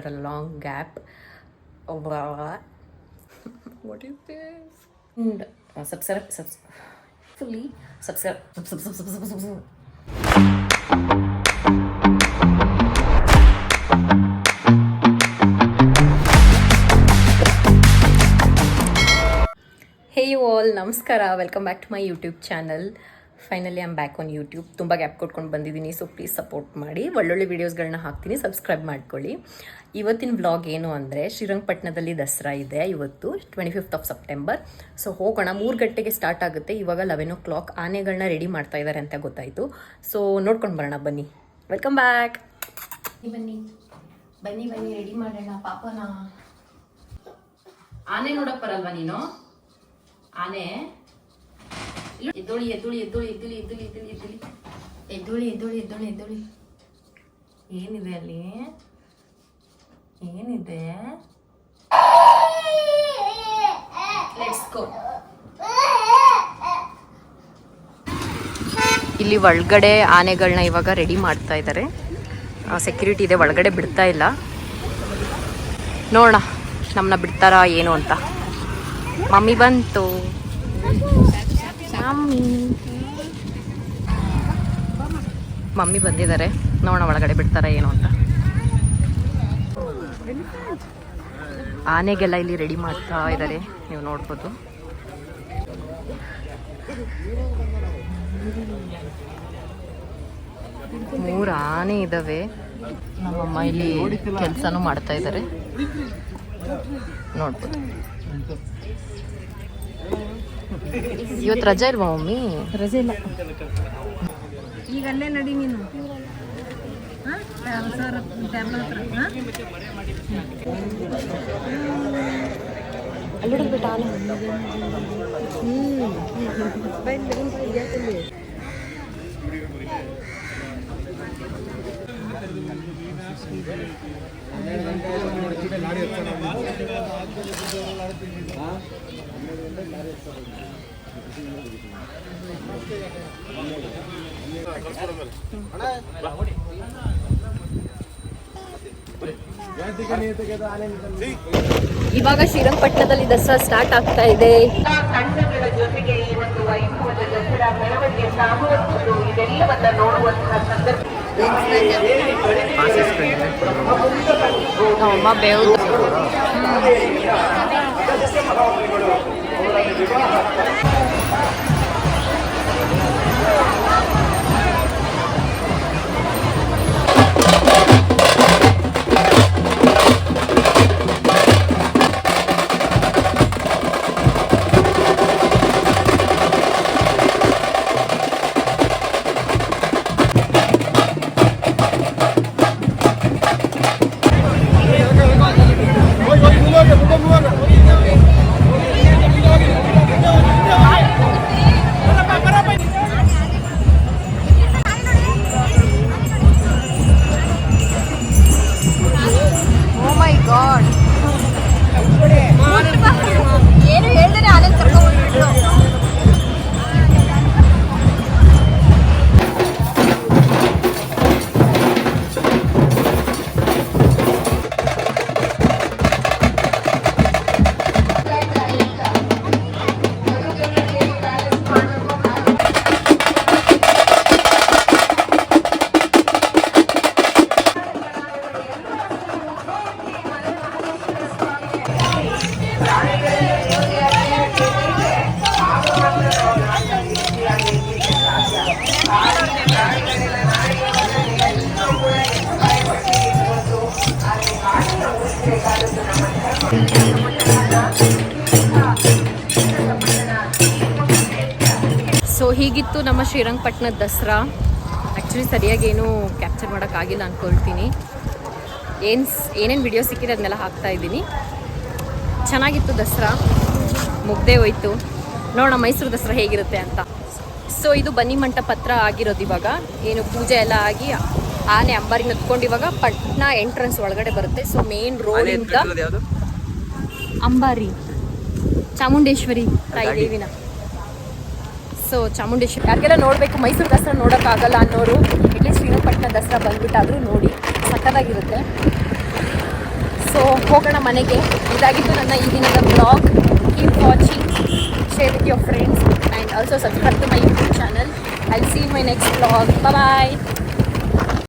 a long gap. What is this? And fully subscribe. Hey you all, ನಮಸ್ಕಾರ. Welcome back to my YouTube channel. Finally I'm back on YouTube. ತುಂಬ gap ಕೊಟ್ಕೊಂಡು ಬಂದಿದ್ದೀನಿ, so please support ಮಾಡಿ. ಒಳ್ಳೊಳ್ಳೆ ವೀಡಿಯೋಸ್ಗಳನ್ನ ಹಾಕ್ತೀನಿ, subscribe ಮಾಡ್ಕೊಳ್ಳಿ. ಇವತ್ತಿನ vlog ಏನು ಅಂದರೆ, ಶ್ರೀರಂಗಪಟ್ಟಣದಲ್ಲಿ ದಸರಾ ಇದೆ ಇವತ್ತು 25th of September. ಸೊ ಹೋಗೋಣ. 3 ಗಂಟೆಗೆ ಸ್ಟಾರ್ಟ್ ಆಗುತ್ತೆ. ಇವಾಗ 11 o'clock. ಆನೆಗಳನ್ನ ರೆಡಿ ಮಾಡ್ತಾ ಇದ್ದಾರೆ ಅಂತ ಗೊತ್ತಾಯಿತು. ಸೊ ನೋಡ್ಕೊಂಡು ಬರೋಣ, ಬನ್ನಿ. Welcome back. ಬನ್ನಿ ಬನ್ನಿ ಬನ್ನಿ, ರೆಡಿ ಮಾಡೋಣ ಪಾಪನ. ಆನೆ ನೋಡಕ್ ಬರಲ್ವಾ ನೀನು? ಆನೆ ಎದ್ದೊಳಿ ಎದ್ದೊಳಿ ಎದ್ದೊಳಿ ಎದ್ದೊಳಿ ಎದ್ದೊಳಿ ಎದ್ದೊಳಿ ಎದ್ದೊಳಿ ಎದ್ದೊಳಿ ಎದ್ದೊಳಿ ಎದ್ದೊಳಿ ಎದ್ದೊಳಿ. ಏನಿದೆ ಅಲ್ಲಿ? ಏನಿದೆ? Let's go. ಇಲ್ಲಿ ಒಳಗಡೆ ಆನೆಗಳನ್ನ ಇವಾಗ ರೆಡಿ ಮಾಡ್ತಾ ಇದ್ದಾರೆ. ಸೆಕ್ಯೂರಿಟಿ ಇದೆ, ಒಳಗಡೆ ಬಿಡ್ತಾ ಇಲ್ಲ. ನೋಡೋಣ ನಮ್ಮನ್ನ ಬಿಡ್ತಾರಾ ಏನು ಅಂತ. ಮಮ್ಮಿ ಬಂತು. ಮಮ್ಮಿ ಬಂದಿದ್ದಾರೆ. ನೋಡೋಣ ಒಳಗಡೆ ಬಿಡ್ತಾರ ಏನು ಅಂತ. ಆನೆಗೆಲ್ಲ ಇಲ್ಲಿ ರೆಡಿ ಮಾಡ್ತಾ ಇದ್ದಾರೆ, ನೀವು ನೋಡ್ಬೋದು. ಮೂರು ಆನೆ ಇದಾವೆ. ನಮ್ಮಮ್ಮ ಇಲ್ಲಿ ಕೆಲಸನೂ ಮಾಡ್ತಾ ಇದ್ದಾರೆ, ನೋಡ್ಬೋದು. ಇವತ್ತು ರಜೆ ಇಲ್ವಾ ಮಮ್ಮಿ? ರಜೆ ಇಲ್ಲ. ಈಗ ಅಲ್ಲೇ ನಡಿ ನೀನು. ಅಲ್ಲಿಡ್ಬಿಟ್ಟ ಆನೆ. ಇವಾಗ ಶ್ರೀರಂಗಪಟ್ಟಣದಲ್ಲಿ ದಸರಾ ಸ್ಟಾರ್ಟ್ ಆಗ್ತಾ ಇದೆ. ತಂಡಗಳ ಜೊತೆಗೆ ಈ ಒಂದು ವೈಭವದ ದಸರಾ ಮೆರವಣಿಗೆ ಸಾಗುವುದು, ಇದೆಲ್ಲವನ್ನ ನೋಡುವಂತಹ ಸಂದರ್ಭ. ನಮ್ಮಮ್ಮ ಬೇವು ಸೊ ಹೀಗಿತ್ತು ನಮ್ಮ ಶ್ರೀರಂಗಪಟ್ಟಣದ ದಸರಾ. ಆ್ಯಕ್ಚುಲಿ ಸರಿಯಾಗಿ ಏನೂ ಕ್ಯಾಪ್ಚರ್ ಮಾಡೋಕ್ಕಾಗಿಲ್ಲ ಅಂದ್ಕೊಳ್ತೀನಿ. ಏನೇನು ವಿಡಿಯೋ ಸಿಕ್ಕಿದೆ ಅದನ್ನೆಲ್ಲ ಹಾಕ್ತಾ ಇದ್ದೀನಿ. ಚೆನ್ನಾಗಿತ್ತು ದಸರಾ, ಮುಗ್ದೇ ಹೋಯ್ತು. ನೋಡೋಣ ಮೈಸೂರು ದಸರಾ ಹೇಗಿರುತ್ತೆ ಅಂತ. ಸೊ ಇದು ಬನ್ನಿ ಮಂಟಪ ಹತ್ರ ಆಗಿರೋದು. ಇವಾಗ ಏನು ಪೂಜೆ ಎಲ್ಲ ಆಗಿ ಆನೆ ಅಂಬಾರಿ ನತ್ಕೊಂಡು ಇವಾಗ ಪಟ್ನಾ ಎಂಟ್ರೆನ್ಸ್ ಒಳಗಡೆ ಬರುತ್ತೆ. ಸೊ ಮೇನ್ ರೋಡಿಂದ ಅಂಬಾರಿ ಚಾಮುಂಡೇಶ್ವರಿ ತಾಯಿ ದೇವಿನ. ಸೊ ಚಾಮುಂಡೇಶ್ವರಿ ಯಾರಿಗೆಲ್ಲ ನೋಡಬೇಕು, ಮೈಸೂರು ದಸರಾ ನೋಡೋಕ್ಕಾಗಲ್ಲ ಅನ್ನೋರು ಇಲ್ಲಿ ಶ್ರೀರಂಗಪಟ್ಟಣ ದಸರಾ ಬಂದ್ಬಿಟ್ಟಾದರೂ ನೋಡಿ, ಸಕ್ಕತ್ತಾಗಿರುತ್ತೆ. ಸೊ ಹೋಗೋಣ ಮನೆಗೆ. ಇದಾಗಿತ್ತು ನನ್ನ ಈ ದಿನದ blog. Keep watching, share with your friends and also subscribe to my YouTube channel. I'll see you in my next vlog. Bye bye.